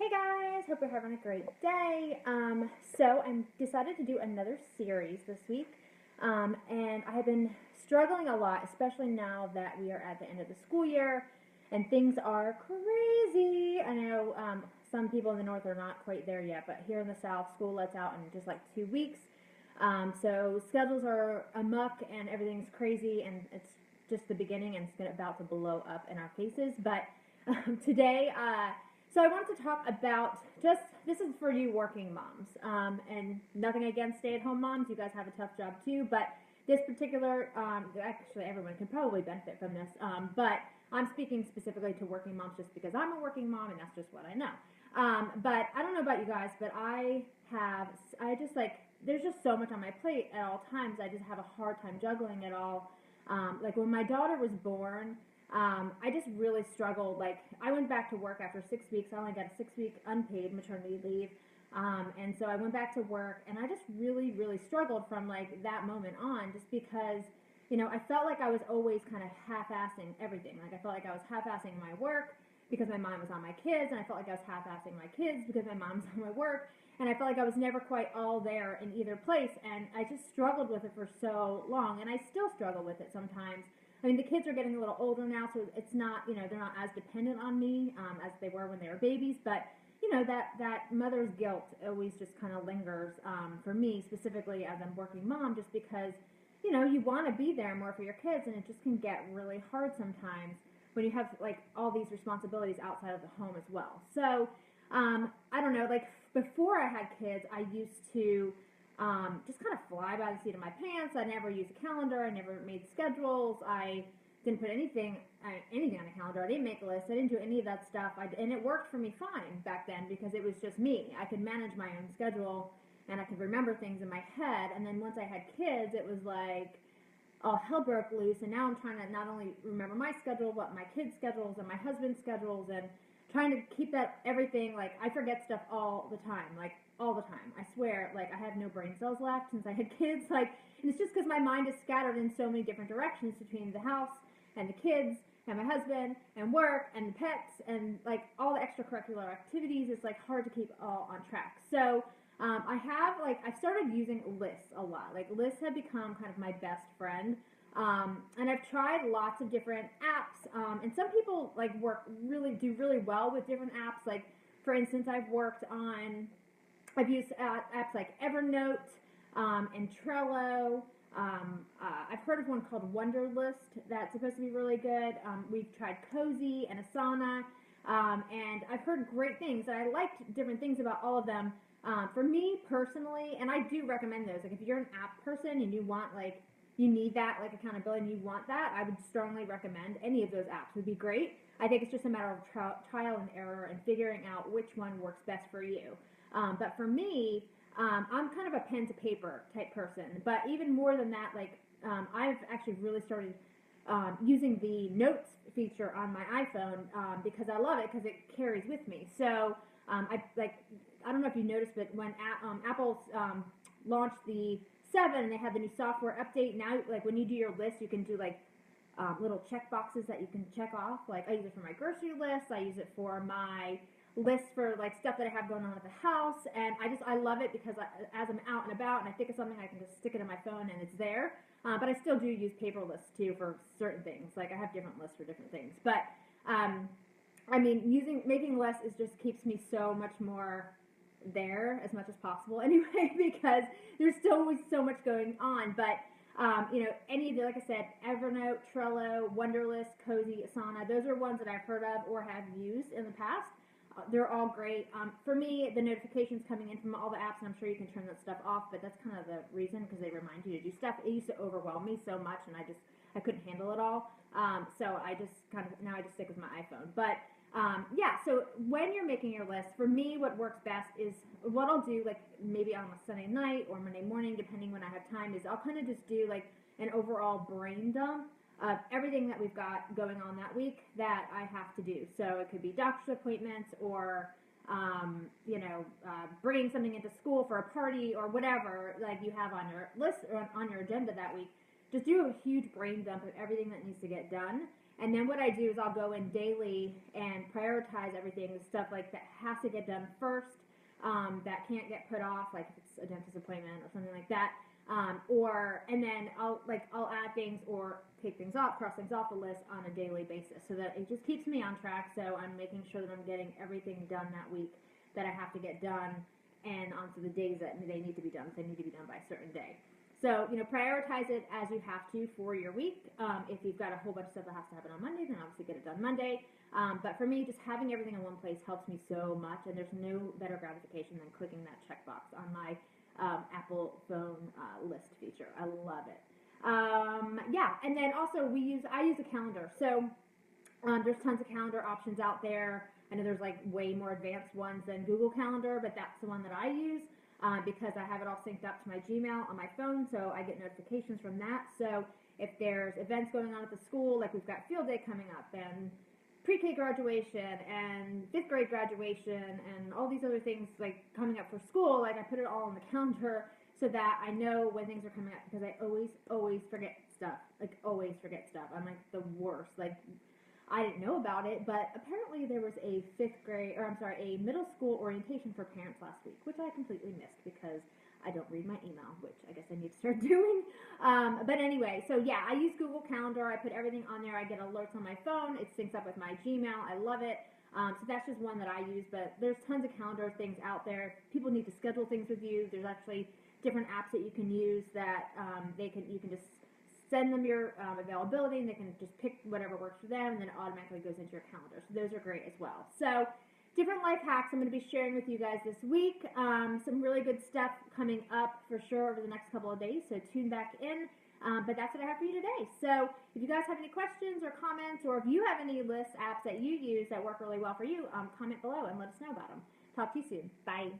Hey guys, hope you're having a great day. So I decided to do another series this week, and I have been struggling a lot, especially now that we are at the end of the school year and things are crazy. I know some people in the north are not quite there yet, but here in the south, school lets out in just like 2 weeks. So schedules are amuck and everything's crazy, and it's just the beginning, and it's about to blow up in our faces. But today, so I wanted to talk about this is for you working moms, and nothing against stay-at-home moms. You guys have a tough job too, but this particular, actually everyone can probably benefit from this, but I'm speaking specifically to working moms just because I'm a working mom and that's just what I know. But I don't know about you guys, but there's just so much on my plate at all times. I just have a hard time juggling it all. Like when my daughter was born, I just really struggled. Like I went back to work after 6 weeks. I only got a 6 week unpaid maternity leave. And so I went back to work and I just really, really struggled from like that moment on, just because, I felt like I was always kind of half-assing everything. Like I felt like I was half-assing my work because my mind was on my kids, and I felt like I was half-assing my kids because my mom's on my work. And I felt like I was never quite all there in either place. And I just struggled with it for so long. And I still struggle with it sometimes. I mean, the kids are getting a little older now, so it's not, they're not as dependent on me as they were when they were babies. But, that mother's guilt always just kind of lingers for me, specifically as I'm working mom, just because, you want to be there more for your kids, and it just can get really hard sometimes when you have, like, all these responsibilities outside of the home as well. So, I don't know, like, before I had kids, I used to just kind of fly by the seat of my pants. I never used a calendar. I never made schedules. I didn't put anything on a calendar. I didn't make a list. I didn't do any of that stuff. And it worked for me fine back then because it was just me. I could manage my own schedule and I could remember things in my head. And then once I had kids, it was like all hell broke loose. And now I'm trying to not only remember my schedule, but my kids' schedules and my husband's schedules, and trying to keep that everything. Like I forget stuff all the time, like all the time. I swear, like I have no brain cells left since I had kids. Like, and it's just because my mind is scattered in so many different directions between the house and the kids and my husband and work and the pets and like all the extracurricular activities. It's like hard to keep all on track. So I've started using lists a lot. Like lists have become kind of my best friend. And I've tried lots of different apps, and some people like do really well with different apps. Like, for instance, I've used apps like Evernote and Trello. I've heard of one called Wunderlist that's supposed to be really good. We've tried Cozy and Asana, and I've heard great things. And I liked different things about all of them. For me personally, and I do recommend those. Like, if you're an app person and you need that like accountability and you want that, I would strongly recommend any of those apps. Would be great. I think it's just a matter of trial and error and figuring out which one works best for you. But for me, I'm kind of a pen to paper type person. But even more than that, I've actually really started using the notes feature on my iPhone because I love it because it carries with me. So I don't know if you noticed, but when Apple launched the 7 and they had the new software update, now like when you do your list, you can do like little check boxes that you can check off. Like I use it for my grocery list. I use it for my list for like stuff that I have going on at the house, and I love it because as I'm out and about and I think of something, I can just stick it in my phone and it's there. But I still do use paper lists too for certain things. Like I have different lists for different things. But I mean, making lists just keeps me so much more there as much as possible anyway, because there's still so much going on. But any of the, like I said, Evernote, Trello, Wunderlist, Cozy, Asana, those are ones that I've heard of or have used in the past. They're all great. For me, the notifications coming in from all the apps, and I'm sure you can turn that stuff off, but that's kind of the reason, because they remind you to do stuff. It used to overwhelm me so much, and I couldn't handle it all. So I just now I just stick with my iPhone. But so when you're making your list, for me, what works best is what I'll do, like maybe on a Sunday night or Monday morning, depending when I have time, is I'll kind of just do like an overall brain dump of everything that we've got going on that week that I have to do. So it could be doctor's appointments or, bringing something into school for a party or whatever like you have on your list or on your agenda that week. Just do a huge brain dump of everything that needs to get done. And then what I do is I'll go in daily and prioritize everything, the stuff like that has to get done first, that can't get put off, like if it's a dentist appointment or something like that. And then I'll add things or take things off, cross things off the list on a daily basis, so that it just keeps me on track. So I'm making sure that I'm getting everything done that week that I have to get done, and onto the days that they need to be done. If they need to be done by a certain day. So, prioritize it as you have to for your week. If you've got a whole bunch of stuff that has to happen on Monday, then obviously get it done Monday. But for me, just having everything in one place helps me so much, and there's no better gratification than clicking that checkbox on my Apple phone list feature. I love it. And then also I use a calendar. So there's tons of calendar options out there. I know there's like way more advanced ones than Google Calendar, but that's the one that I use. Because I have it all synced up to my Gmail on my phone, so I get notifications from that. So if there's events going on at the school, like we've got field day coming up, and pre-K graduation, and 5th grade graduation, and all these other things like coming up for school, like I put it all on the calendar so that I know when things are coming up, because I always forget stuff. Like, always forget stuff. I'm like the worst. Like, I didn't know about it, but apparently there was a a middle school orientation for parents last week, which I completely missed because I don't read my email, which I guess I need to start doing. But anyway, so yeah, I use Google Calendar. I put everything on there. I get alerts on my phone. It syncs up with my Gmail. I love it. So that's just one that I use, but there's tons of calendar things out there. People need to schedule things with you. There's actually different apps that you can use that you can just send them your availability, and they can just pick whatever works for them, and then it automatically goes into your calendar. So those are great as well. So different life hacks I'm going to be sharing with you guys this week. Some really good stuff coming up for sure over the next couple of days, so tune back in. But that's what I have for you today. So if you guys have any questions or comments, or if you have any list apps that you use that work really well for you, comment below and let us know about them. Talk to you soon. Bye.